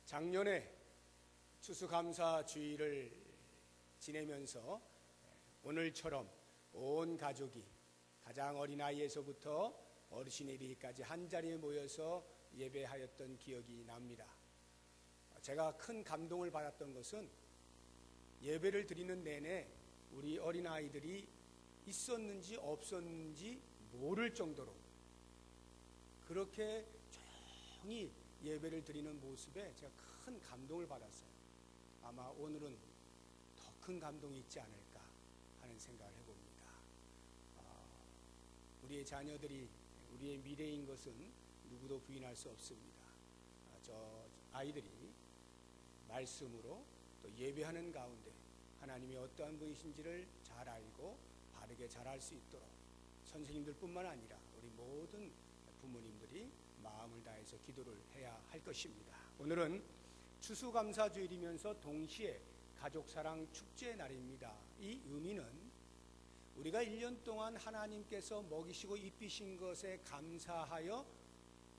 작년에 추수감사주의를 지내면서 오늘처럼 온 가족이 가장 어린 아이에서부터 어르신에 이르기까지 한자리에 모여서 예배하였던 기억이 납니다. 제가 큰 감동을 받았던 것은 예배를 드리는 내내 우리 어린아이들이 있었는지 없었는지 모를 정도로 그렇게 조용히 예배를 드리는 모습에 제가 큰 감동을 받았어요. 아마 오늘은 더 큰 감동이 있지 않을까 하는 생각을 해봅니다. 우리의 자녀들이 우리의 미래인 것은 누구도 부인할 수 없습니다. 저 아이들이 말씀으로 또 예배하는 가운데 하나님이 어떠한 분이신지를 잘 알고 바르게 잘할 수 있도록 선생님들뿐만 아니라 우리 모든 부모님들이 마음을 다해서 기도를 해야 할 것입니다. 오늘은 추수감사주일이면서 동시에 가족사랑 축제의 날입니다. 이 의미는 우리가 1년 동안 하나님께서 먹이시고 입히신 것에 감사하여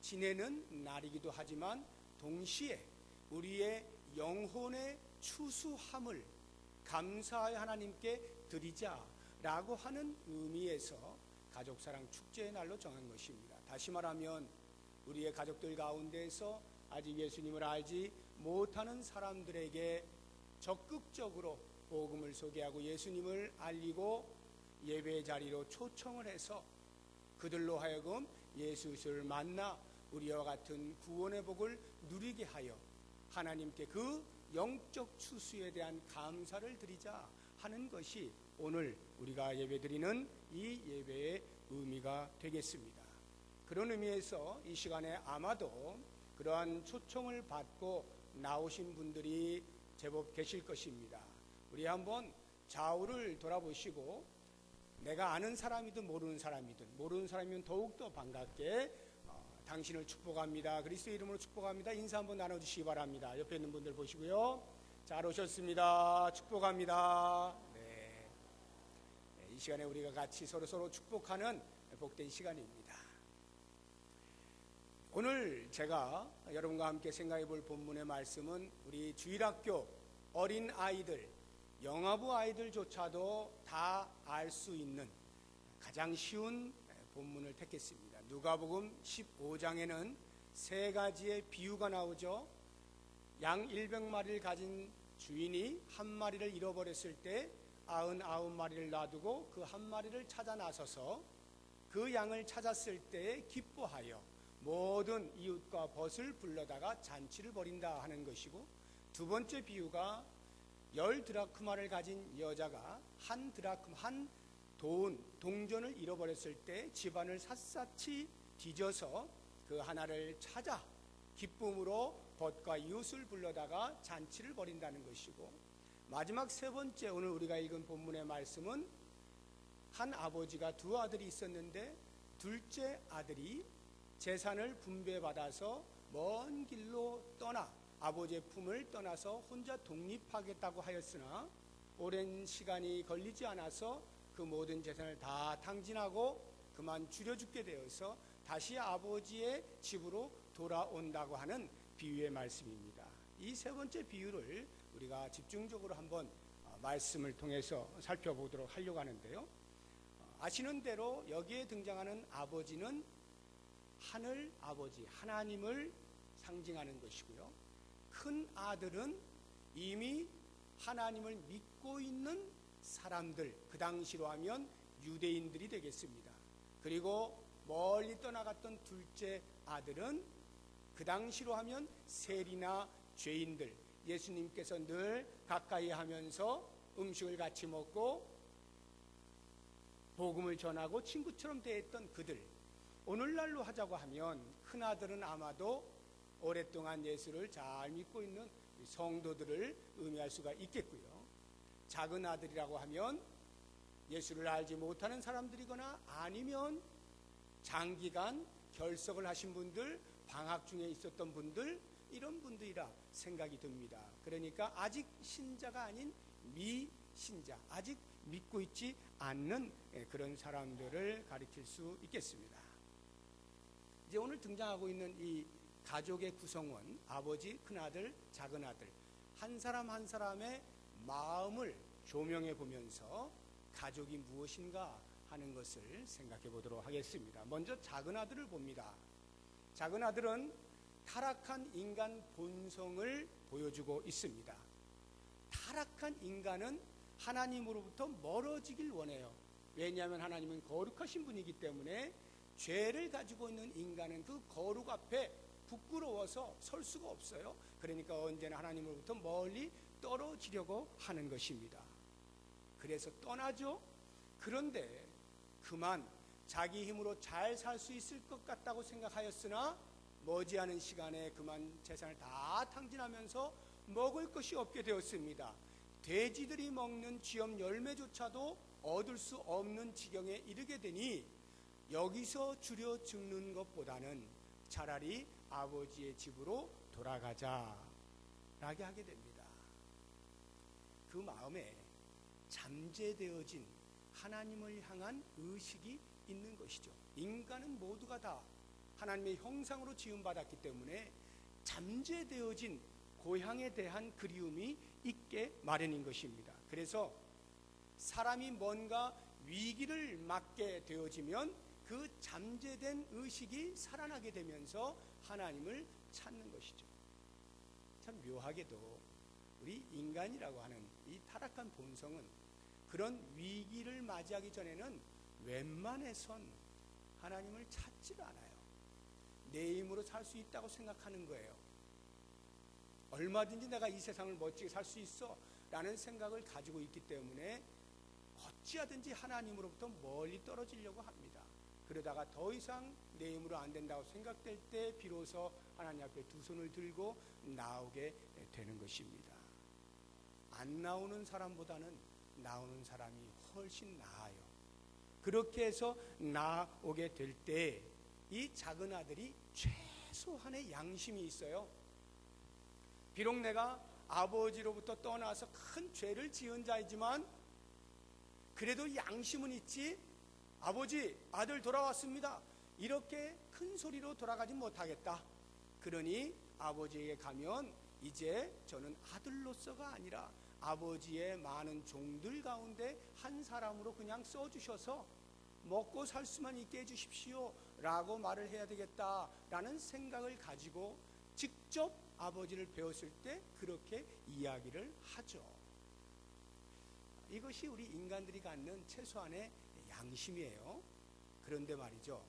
지내는 날이기도 하지만 동시에 우리의 영혼의 추수함을 감사하여 하나님께 드리자라고 하는 의미에서 가족사랑 축제의 날로 정한 것입니다. 다시 말하면 우리의 가족들 가운데서 아직 예수님을 알지 못하는 사람들에게 적극적으로 복음을 소개하고 예수님을 알리고 예배 자리로 초청을 해서 그들로 하여금 예수를 만나 우리와 같은 구원의 복을 누리게 하여 하나님께 그 영적 추수에 대한 감사를 드리자 하는 것이 오늘 우리가 예배드리는 이 예배의 의미가 되겠습니다. 그런 의미에서 이 시간에 아마도 그러한 초청을 받고 나오신 분들이 제법 계실 것입니다. 우리 한번 좌우를 돌아보시고 내가 아는 사람이든 모르는 사람이면 더욱더 반갑게 당신을 축복합니다. 그리스도의 이름으로 축복합니다. 인사 한번 나눠주시기 바랍니다. 옆에 있는 분들 보시고요. 잘 오셨습니다. 축복합니다. 네. 이 시간에 우리가 같이 서로 축복하는 복된 시간입니다. 오늘 제가 여러분과 함께 생각해 볼 본문의 말씀은 우리 주일학교 어린 아이들, 영아부 아이들조차도 다 알 수 있는 가장 쉬운 본문을 택했습니다. 누가복음 15장에는 세 가지의 비유가 나오죠. 양 100마리를 가진 주인이 한 마리를 잃어버렸을 때 99마리를 놔두고 그 한 마리를 찾아 나서서 그 양을 찾았을 때 기뻐하여 모든 이웃과 벗을 불러다가 잔치를 벌인다 하는 것이고, 두 번째 비유가 10드라크마를 가진 여자가 한 동전을 잃어버렸을 때 집안을 샅샅이 뒤져서 그 하나를 찾아 기쁨으로 벗과 이웃을 불러다가 잔치를 벌인다는 것이고, 마지막 세 번째 오늘 우리가 읽은 본문의 말씀은 한 아버지가 두 아들이 있었는데 둘째 아들이 재산을 분배받아서 먼 길로 떠나 아버지의 품을 떠나서 혼자 독립하겠다고 하였으나 오랜 시간이 걸리지 않아서 그 모든 재산을 다 탕진하고 그만 줄여 죽게 되어서 다시 아버지의 집으로 돌아온다고 하는 비유의 말씀입니다. 이 세 번째 비유를 우리가 집중적으로 한번 말씀을 통해서 살펴보도록 하려고 하는데요. 아시는 대로 여기에 등장하는 아버지는 하늘 아버지 하나님을 상징하는 것이고요. 큰 아들은 이미 하나님을 믿고 있는 사람들, 그 당시로 하면 유대인들이 되겠습니다. 그리고 멀리 떠나갔던 둘째 아들은 그 당시로 하면 세리나 죄인들, 예수님께서 늘 가까이 하면서 음식을 같이 먹고 복음을 전하고 친구처럼 대했던 그들, 오늘날로 하자고 하면 큰아들은 아마도 오랫동안 예수를 잘 믿고 있는 성도들을 의미할 수가 있겠고요. 작은 아들이라고 하면 예수를 알지 못하는 사람들이거나 아니면 장기간 결석을 하신 분들, 방학 중에 있었던 분들, 이런 분들이라 생각이 듭니다. 그러니까 아직 신자가 아닌 미신자, 아직 믿고 있지 않는 그런 사람들을 가리킬 수 있겠습니다. 이제 오늘 등장하고 있는 이 가족의 구성원, 아버지, 큰아들, 작은아들 한 사람 한 사람의 마음을 조명해 보면서 가족이 무엇인가 하는 것을 생각해 보도록 하겠습니다. 먼저 작은아들을 봅니다. 작은아들은 타락한 인간 본성을 보여주고 있습니다. 타락한 인간은 하나님으로부터 멀어지길 원해요. 왜냐하면 하나님은 거룩하신 분이기 때문에 죄를 가지고 있는 인간은 그 거룩 앞에 부끄러워서 설 수가 없어요. 그러니까 언제나 하나님으로부터 멀리 떨어지려고 하는 것입니다. 그래서 떠나죠. 그런데 그만 자기 힘으로 잘 살 수 있을 것 같다고 생각하였으나 머지않은 시간에 그만 재산을 다 탕진하면서 먹을 것이 없게 되었습니다. 돼지들이 먹는 쥐염 열매조차도 얻을 수 없는 지경에 이르게 되니 여기서 줄여 죽는 것보다는 차라리 아버지의 집으로 돌아가자라게 하게 됩니다. 그 마음에 잠재되어진 하나님을 향한 의식이 있는 것이죠. 인간은 모두가 다 하나님의 형상으로 지음받았기 때문에 잠재되어진 고향에 대한 그리움이 있게 마련인 것입니다. 그래서 사람이 뭔가 위기를 맞게 되어지면 그 잠재된 의식이 살아나게 되면서 하나님을 찾는 것이죠. 참 묘하게도 우리 인간이라고 하는 이 타락한 본성은 그런 위기를 맞이하기 전에는 웬만해선 하나님을 찾지를 않아요. 내 힘으로 살 수 있다고 생각하는 거예요. 얼마든지 내가 이 세상을 멋지게 살 수 있어 라는 생각을 가지고 있기 때문에 어찌하든지 하나님으로부터 멀리 떨어지려고 합니다. 그러다가 더 이상 내 힘으로 안 된다고 생각될 때 비로소 하나님 앞에 두 손을 들고 나오게 되는 것입니다. 안 나오는 사람보다는 나오는 사람이 훨씬 나아요. 그렇게 해서 나오게 될 때 이 작은 아들이 최소한의 양심이 있어요. 비록 내가 아버지로부터 떠나서 큰 죄를 지은 자이지만 그래도 양심은 있지. 아버지, 아들 돌아왔습니다. 이렇게 큰 소리로 돌아가지 못하겠다. 그러니 아버지에게 가면 이제 저는 아들로서가 아니라 아버지의 많은 종들 가운데 한 사람으로 그냥 써주셔서 먹고 살 수만 있게 해주십시오 라고 말을 해야 되겠다라는 생각을 가지고 직접 아버지를 배웠을 때 그렇게 이야기를 하죠. 이것이 우리 인간들이 갖는 최소한의 양심이에요. 그런데 말이죠,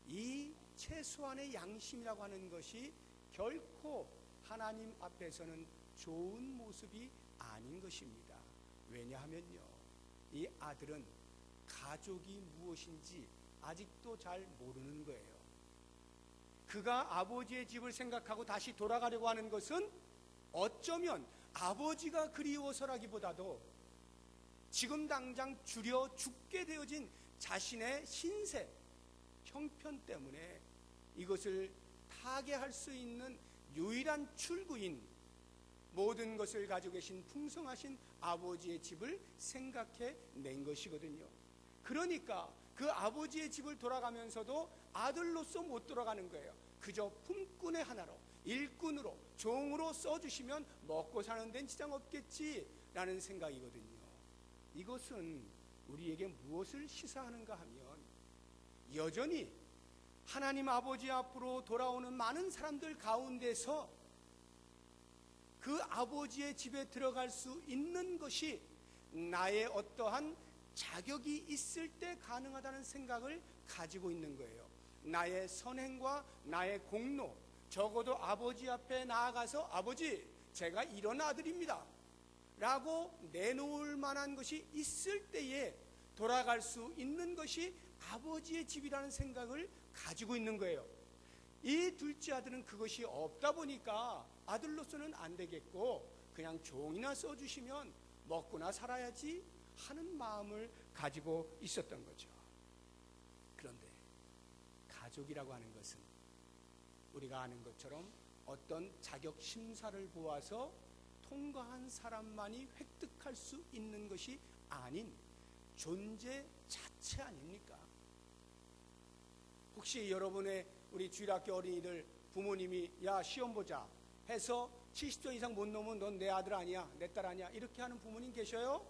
이 최소한의 양심이라고 하는 것이 결코 하나님 앞에서는 좋은 모습이 아닌 것입니다. 왜냐하면요, 이 아들은 가족이 무엇인지 아직도 잘 모르는 거예요. 그가 아버지의 집을 생각하고 다시 돌아가려고 하는 것은 어쩌면 아버지가 그리워서라기보다도 지금 당장 줄여 죽게 되어진 자신의 신세, 형편 때문에 이것을 타개할 수 있는 유일한 출구인 모든 것을 가지고 계신 풍성하신 아버지의 집을 생각해 낸 것이거든요. 그러니까 그 아버지의 집을 돌아가면서도 아들로서 못 돌아가는 거예요. 그저 품꾼의 하나로, 일꾼으로, 종으로 써주시면 먹고 사는 데는 지장 없겠지라는 생각이거든요. 이것은 우리에게 무엇을 시사하는가 하면 여전히 하나님 아버지 앞으로 돌아오는 많은 사람들 가운데서 그 아버지의 집에 들어갈 수 있는 것이 나의 어떠한 자격이 있을 때 가능하다는 생각을 가지고 있는 거예요. 나의 선행과 나의 공로, 적어도 아버지 앞에 나아가서 아버지, 제가 이런 아들입니다 라고 내놓을 만한 것이 있을 때에 돌아갈 수 있는 것이 아버지의 집이라는 생각을 가지고 있는 거예요. 이 둘째 아들은 그것이 없다 보니까 아들로서는 안 되겠고 그냥 종이나 써주시면 먹고나 살아야지 하는 마음을 가지고 있었던 거죠. 그런데 가족이라고 하는 것은 우리가 아는 것처럼 어떤 자격 심사를 보아서 통과한 사람만이 획득할 수 있는 것이 아닌 존재 자체 아닙니까? 혹시 여러분의 우리 주일학교 어린이들 부모님이 야 시험 보자 해서 70점 이상 못 넘으면 넌 내 아들 아니야, 내 딸 아니야, 이렇게 하는 부모님 계셔요?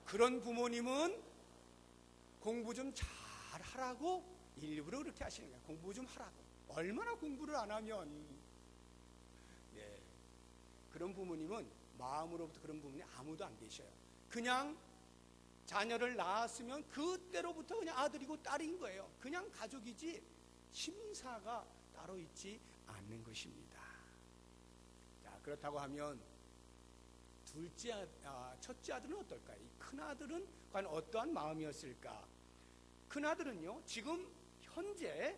그런 부모님은 공부 좀 잘하라고 일부러 그렇게 하시는 거예요. 공부 좀 하라고. 얼마나 공부를 안 하면. 네. 그런 부모님은 마음으로부터 그런 부모님이 아무도 안 계셔요. 그냥 자녀를 낳았으면 그때로부터 그냥 아들이고 딸인 거예요. 그냥 가족이지 심사가 따로 있지 않는 것입니다. 자, 그렇다고 하면 첫째 아들은 어떨까요? 이 큰 아들은 과연 어떠한 마음이었을까? 큰 아들은요, 지금 현재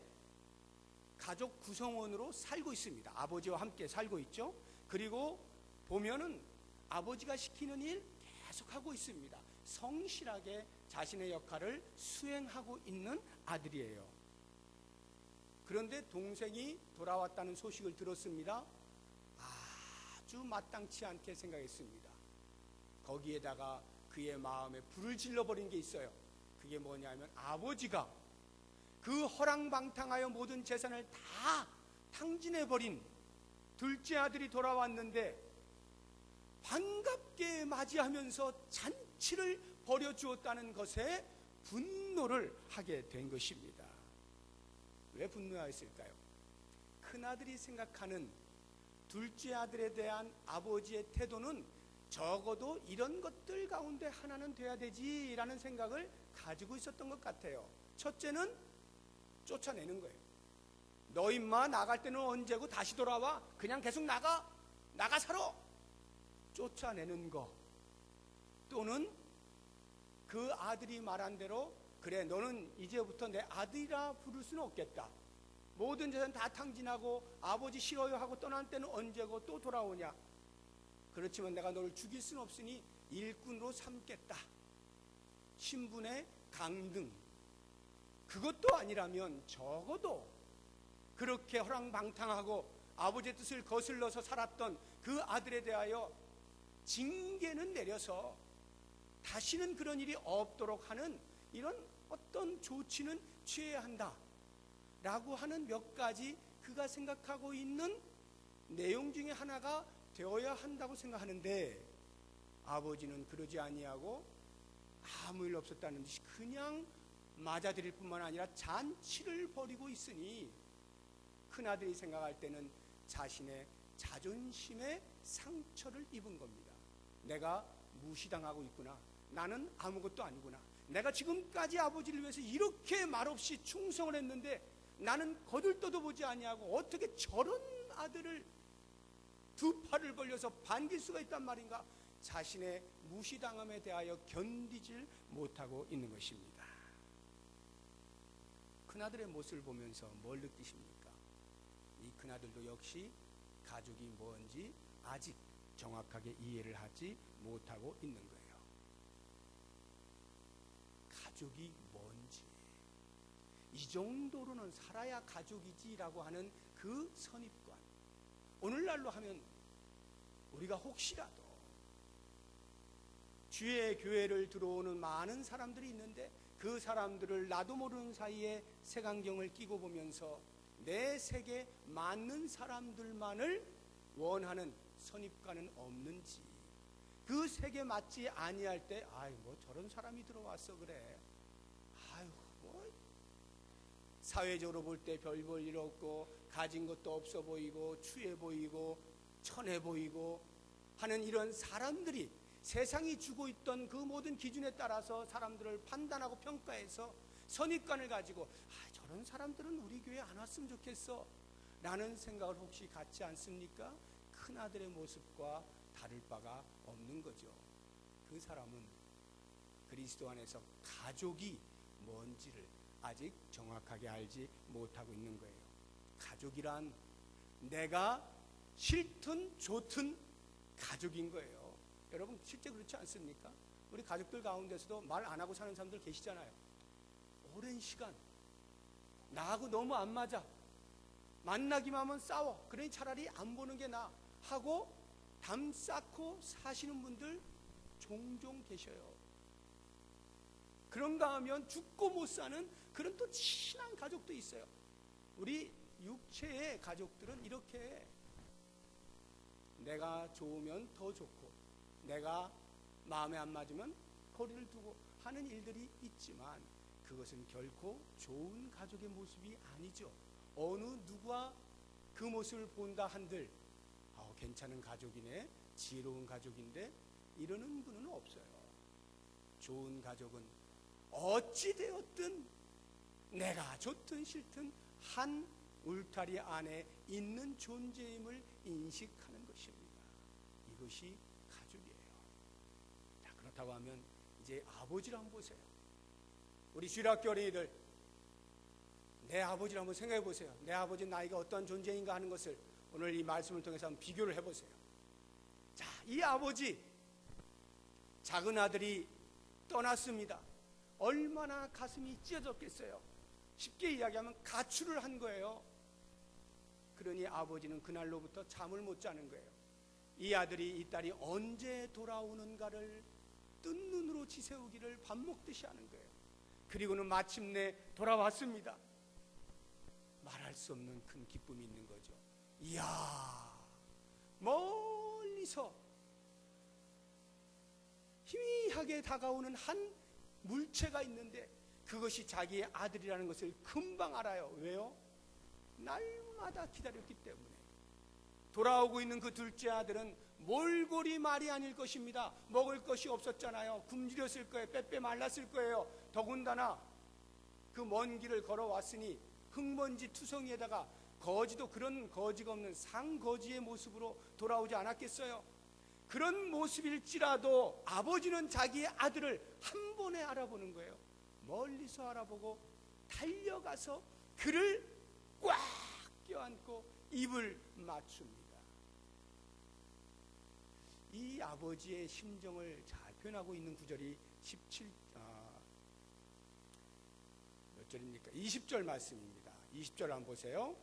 가족 구성원으로 살고 있습니다. 아버지와 함께 살고 있죠. 그리고 보면은 아버지가 시키는 일 계속하고 있습니다. 성실하게 자신의 역할을 수행하고 있는 아들이에요. 그런데 동생이 돌아왔다는 소식을 들었습니다. 아주 마땅치 않게 생각했습니다. 거기에다가 그의 마음에 불을 질러버린 게 있어요. 그게 뭐냐면 아버지가 그 허랑방탕하여 모든 재산을 다 탕진해버린 둘째 아들이 돌아왔는데 반갑게 맞이하면서 잔치를 벌여주었다는 것에 분노를 하게 된 것입니다. 왜 분노하였을까요? 큰아들이 생각하는 둘째 아들에 대한 아버지의 태도는 적어도 이런 것들 가운데 하나는 돼야 되지라는 생각을 가지고 있었던 것 같아요. 첫째는 쫓아내는 거예요. 너 임마 나갈 때는 언제고 다시 돌아와. 그냥 계속 나가 살아. 쫓아내는 거. 또는 그 아들이 말한 대로 그래 너는 이제부터 내 아들이라 부를 수는 없겠다. 모든 재산 다 탕진하고 아버지 싫어요 하고 떠난 때는 언제고 또 돌아오냐. 그렇지만 내가 너를 죽일 수는 없으니 일꾼으로 삼겠다. 신분의 강등. 그것도 아니라면 적어도 그렇게 허랑방탕하고 아버지의 뜻을 거슬러서 살았던 그 아들에 대하여 징계는 내려서 다시는 그런 일이 없도록 하는 이런 어떤 조치는 취해야 한다 라고 하는 몇 가지 그가 생각하고 있는 내용 중에 하나가 되어야 한다고 생각하는데 아버지는 그러지 아니하고 아무 일 없었다는 듯이 그냥 맞아들일 뿐만 아니라 잔치를 벌이고 있으니 큰아들이 생각할 때는 자신의 자존심에 상처를 입은 겁니다. 내가 무시당하고 있구나. 나는 아무것도 아니구나. 내가 지금까지 아버지를 위해서 이렇게 말없이 충성을 했는데 나는 거들떠도 보지 아니하고 어떻게 저런 아들을 두 팔을 벌려서 반길 수가 있단 말인가. 자신의 무시당함에 대하여 견디질 못하고 있는 것입니다. 큰아들의 모습을 보면서 뭘 느끼십니까? 이 큰아들도 역시 가족이 뭔지 아직 정확하게 이해를 하지 못하고 있는 거예요. 가족이 뭔지 이 정도로는 살아야 가족이지라고 하는 그 선입관. 오늘날로 하면 우리가 혹시라도 주의 교회를 들어오는 많은 사람들이 있는데 그 사람들을 나도 모르는 사이에 색안경을 끼고 보면서 내 색에 맞는 사람들만을 원하는 선입관은 없는지, 그 색에 맞지 아니할 때 아이 뭐 저런 사람이 들어왔어 그래, 아유 뭐 사회적으로 볼 때 별 볼 일 없고 가진 것도 없어 보이고 추해 보이고 천해 보이고 하는 이런 사람들이 세상이 주고 있던 그 모든 기준에 따라서 사람들을 판단하고 평가해서 선입관을 가지고 저런 사람들은 우리 교회에 안 왔으면 좋겠어 라는 생각을 혹시 갖지 않습니까? 큰아들의 모습과 다를 바가 없는 거죠. 그 사람은 그리스도 안에서 가족이 뭔지를 아직 정확하게 알지 못하고 있는 거예요. 가족이란 내가 싫든 좋든 가족인 거예요. 여러분 실제 그렇지 않습니까? 우리 가족들 가운데서도 말 안 하고 사는 사람들 계시잖아요. 오랜 시간 나하고 너무 안 맞아, 만나기만 하면 싸워, 그러니 차라리 안 보는 게 나아 하고 담 쌓고 사시는 분들 종종 계셔요. 그런가 하면 죽고 못 사는 그런 또 친한 가족도 있어요. 대부채의 가족들은 이렇게 내가 좋으면 더 좋고 내가 마음에 안 맞으면 거리를 두고 하는 일들이 있지만 그것은 결코 좋은 가족의 모습이 아니죠. 어느 누가 그 모습을 본다 한들 괜찮은 가족이네, 지혜로운 가족인데 이러는 분은 없어요. 좋은 가족은 어찌되었든 내가 좋든 싫든 한 울타리 안에 있는 존재임을 인식하는 것입니다. 이것이 가족이에요. 자, 그렇다고 하면 이제 아버지를 한번 보세요. 우리 주일학교 어린이들, 내 아버지를 한번 생각해 보세요. 내 아버지 나에게 어떠한 존재인가 하는 것을 오늘 이 말씀을 통해서 한번 비교를 해보세요. 자, 이 아버지, 작은 아들이 떠났습니다. 얼마나 가슴이 찢어졌겠어요. 쉽게 이야기하면 가출을 한 거예요. 그러니 아버지는 그날로부터 잠을 못 자는 거예요. 이 아들이 이 딸이 언제 돌아오는가를 뜬 눈으로 지새우기를 밥 먹듯이 하는 거예요. 그리고는 마침내 돌아왔습니다. 말할 수 없는 큰 기쁨이 있는 거죠. 이야, 멀리서 희미하게 다가오는 한 물체가 있는데 그것이 자기의 아들이라는 것을 금방 알아요. 왜요? 날마다 기다렸기 때문에. 돌아오고 있는 그 둘째 아들은 몰골이 말이 아닐 것입니다. 먹을 것이 없었잖아요. 굶주렸을 거예요. 빼빼 말랐을 거예요. 더군다나 그 먼 길을 걸어왔으니 흙먼지 투성이에다가 거지도 그런 거지가 없는 상거지의 모습으로 돌아오지 않았겠어요? 그런 모습일지라도 아버지는 자기의 아들을 한 번에 알아보는 거예요. 멀리서 알아보고 달려가서 그를 꽉 껴안고 입을 맞춥니다. 이 아버지의 심정을 잘 표현하고 있는 구절이 20절 말씀입니다. 20절 한번 보세요.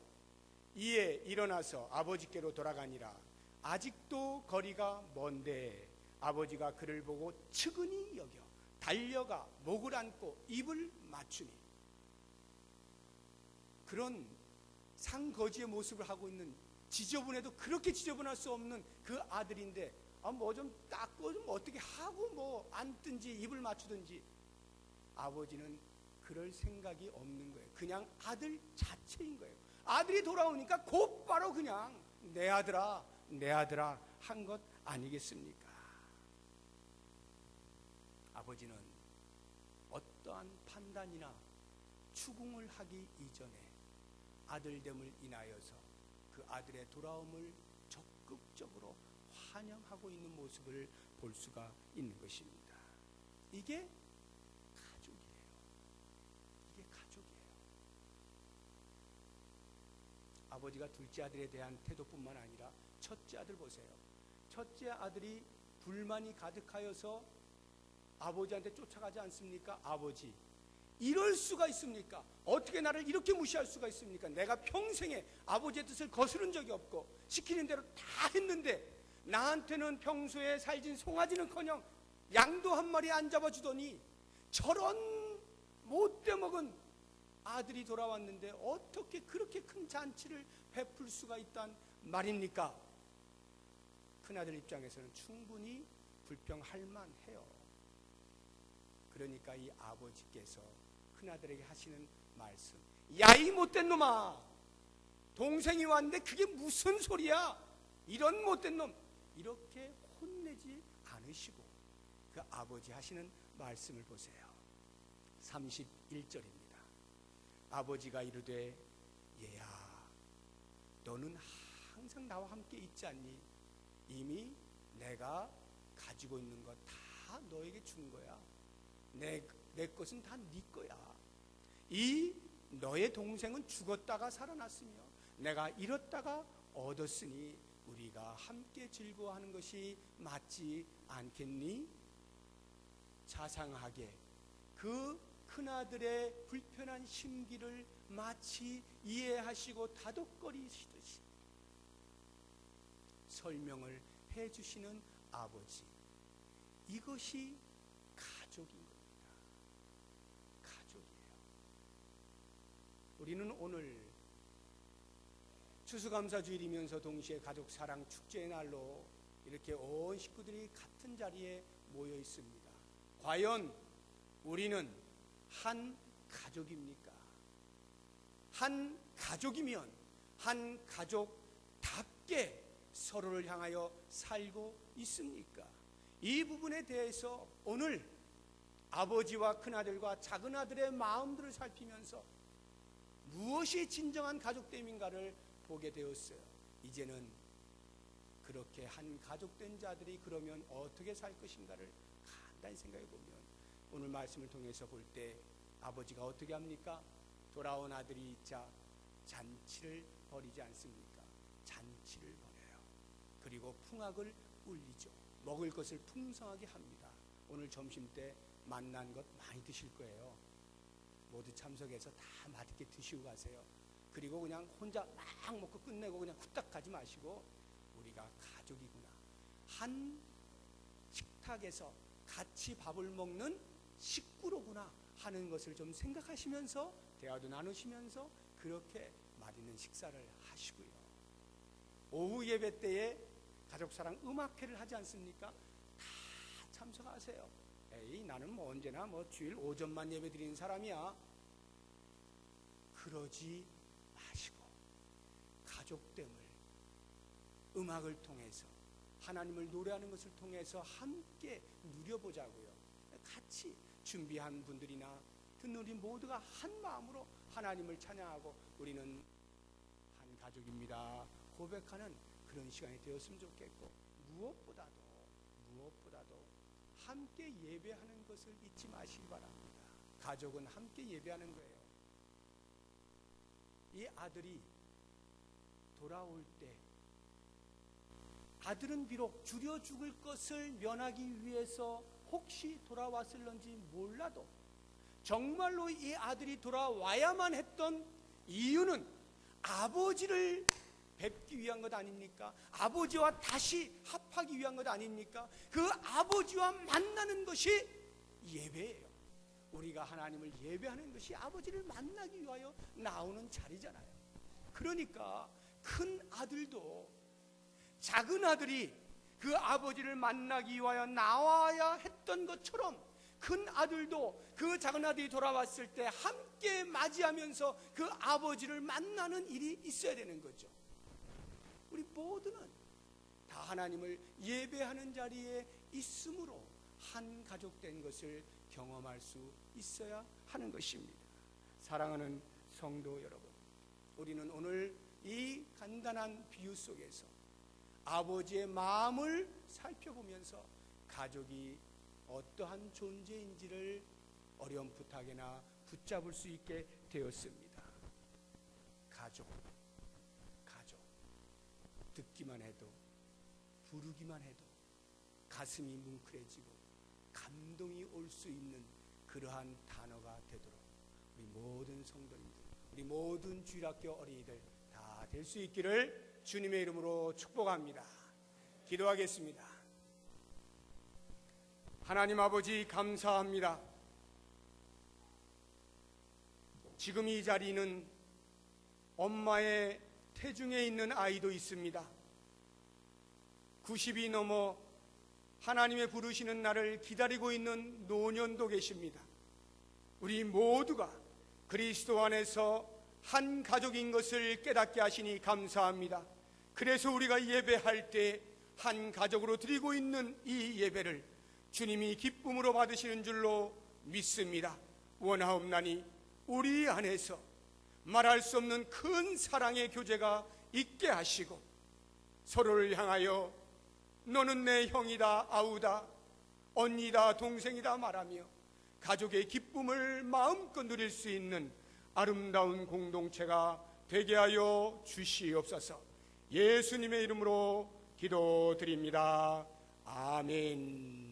이에 일어나서 아버지께로 돌아가니라. 아직도 거리가 먼데 아버지가 그를 보고 측은히 여겨 달려가 목을 안고 입을 맞추니. 그런 상거지의 모습을 하고 있는, 지저분해도 그렇게 지저분할 수 없는 그 아들인데 뭐 좀 닦고 좀 어떻게 하고 뭐 앉든지 입을 맞추든지 아버지는 그럴 생각이 없는 거예요. 그냥 아들 자체인 거예요. 아들이 돌아오니까 곧바로 그냥 내 아들아 내 아들아 한 것 아니겠습니까? 아버지는 어떠한 판단이나 추궁을 하기 이전에 아들됨을 인하여서 그 아들의 돌아옴을 적극적으로 환영하고 있는 모습을 볼 수가 있는 것입니다. 이게 가족이에요. 이게 가족이에요. 아버지가 둘째 아들에 대한 태도뿐만 아니라 첫째 아들 보세요. 첫째 아들이 불만이 가득하여서 아버지한테 쫓아가지 않습니까? 아버지, 이럴 수가 있습니까? 어떻게 나를 이렇게 무시할 수가 있습니까? 내가 평생에 아버지의 뜻을 거스른 적이 없고 시키는 대로 다 했는데 나한테는 평소에 살진 송아지는커녕 양도 한 마리 안 잡아주더니 저런 못돼 먹은 아들이 돌아왔는데 어떻게 그렇게 큰 잔치를 베풀 수가 있단 말입니까? 큰아들 입장에서는 충분히 불평할 만해요. 그러니까 이 아버지께서 큰아들에게 하시는 말씀, 야 이 못된 놈아, 동생이 왔는데 그게 무슨 소리야, 이런 못된 놈, 이렇게 혼내지 않으시고 그 아버지 하시는 말씀을 보세요. 31절입니다. 아버지가 이르되 얘야 너는 항상 나와 함께 있지 않니? 이미 내가 가지고 있는 거 다 너에게 준 거야. 내 것은 다 네 거야. 이 너의 동생은 죽었다가 살아났으며 내가 잃었다가 얻었으니 우리가 함께 즐거워하는 것이 맞지 않겠니? 자상하게 그 큰아들의 불편한 심기를 마치 이해하시고 다독거리시듯이 설명을 해주시는 아버지, 이것이 가족인 겁니다. 가족이에요. 우리는 오늘 추수감사주일이면서 동시에 가족사랑 축제의 날로 이렇게 온 식구들이 같은 자리에 모여 있습니다. 과연 우리는 한 가족입니까? 한 가족이면 한 가족답게 서로를 향하여 살고 있습니까? 이 부분에 대해서 오늘 아버지와 큰아들과 작은아들의 마음들을 살피면서 무엇이 진정한 가족됨인가를 보게 되었어요. 이제는 그렇게 한 가족된 자들이 그러면 어떻게 살 것인가를 간단히 생각해 보면 오늘 말씀을 통해서 볼 때 아버지가 어떻게 합니까? 돌아온 아들이 있자 잔치를 벌이지 않습니까? 잔치를 벌여요. 그리고 풍악을 울리죠. 먹을 것을 풍성하게 합니다. 오늘 점심 때 만난 것 많이 드실 거예요. 모두 참석해서 다 맛있게 드시고 가세요. 그리고 그냥 혼자 막 먹고 끝내고 그냥 후딱 가지 마시고 우리가 가족이구나, 한 식탁에서 같이 밥을 먹는 식구로구나 하는 것을 좀 생각하시면서 대화도 나누시면서 그렇게 맛있는 식사를 하시고요. 오후 예배 때에 가족사랑 음악회를 하지 않습니까? 다 참석하세요. 에이, 나는 뭐 언제나 뭐 주일 오전만 예배 드리는 사람이야. 그러지 마시고 가족됨을 음악을 통해서 하나님을 노래하는 것을 통해서 함께 누려보자고요. 같이 준비한 분들이나 듣는 우리 모두가 한 마음으로 하나님을 찬양하고 우리는 한 가족입니다 고백하는 그런 시간이 되었으면 좋겠고, 무엇보다도 함께 예배하는 것을 잊지 마시기 바랍니다. 가족은 함께 예배하는 거예요. 이 아들이 돌아올 때 아들은 비록 죽여 죽을 것을 면하기 위해서 혹시 돌아왔을런지 몰라도 정말로 이 아들이 돌아와야만 했던 이유는 아버지를 뵙기 위한 것 아닙니까? 아버지와 다시 합하기 위한 것 아닙니까? 그 아버지와 만나는 것이 예배예요. 우리가 하나님을 예배하는 것이 아버지를 만나기 위하여 나오는 자리잖아요. 그러니까 큰 아들도 작은 아들이 그 아버지를 만나기 위하여 나와야 했던 것처럼 큰 아들도 그 작은 아들이 돌아왔을 때 함께 맞이하면서 그 아버지를 만나는 일이 있어야 되는 거죠. 우리 모두는 다 하나님을 예배하는 자리에 있으므로 한 가족 된 것을 경험할 수 있어야 하는 것입니다. 사랑하는 성도 여러분, 우리는 오늘 이 간단한 비유 속에서 아버지의 마음을 살펴보면서 가족이 어떠한 존재인지를 어렴풋하게나 붙잡을 수 있게 되었습니다. 가족 듣기만 해도 부르기만 해도 가슴이 뭉클해지고 감동이 올 수 있는 그러한 단어가 되도록 우리 모든 성도님들, 우리 모든 주일학교 어린이들 다 될 수 있기를 주님의 이름으로 축복합니다. 기도하겠습니다. 하나님 아버지, 감사합니다. 지금 이 자리는 엄마의 태중에 있는 아이도 있습니다. 90이 넘어 하나님의 부르시는 날을 기다리고 있는 노년도 계십니다. 우리 모두가 그리스도 안에서 한 가족인 것을 깨닫게 하시니 감사합니다. 그래서 우리가 예배할 때 한 가족으로 드리고 있는 이 예배를 주님이 기쁨으로 받으시는 줄로 믿습니다. 원하옵나니 우리 안에서 말할 수 없는 큰 사랑의 교제가 있게 하시고 서로를 향하여 너는 내 형이다, 아우다, 언니다, 동생이다 말하며 가족의 기쁨을 마음껏 누릴 수 있는 아름다운 공동체가 되게 하여 주시옵소서. 예수님의 이름으로 기도드립니다. 아멘.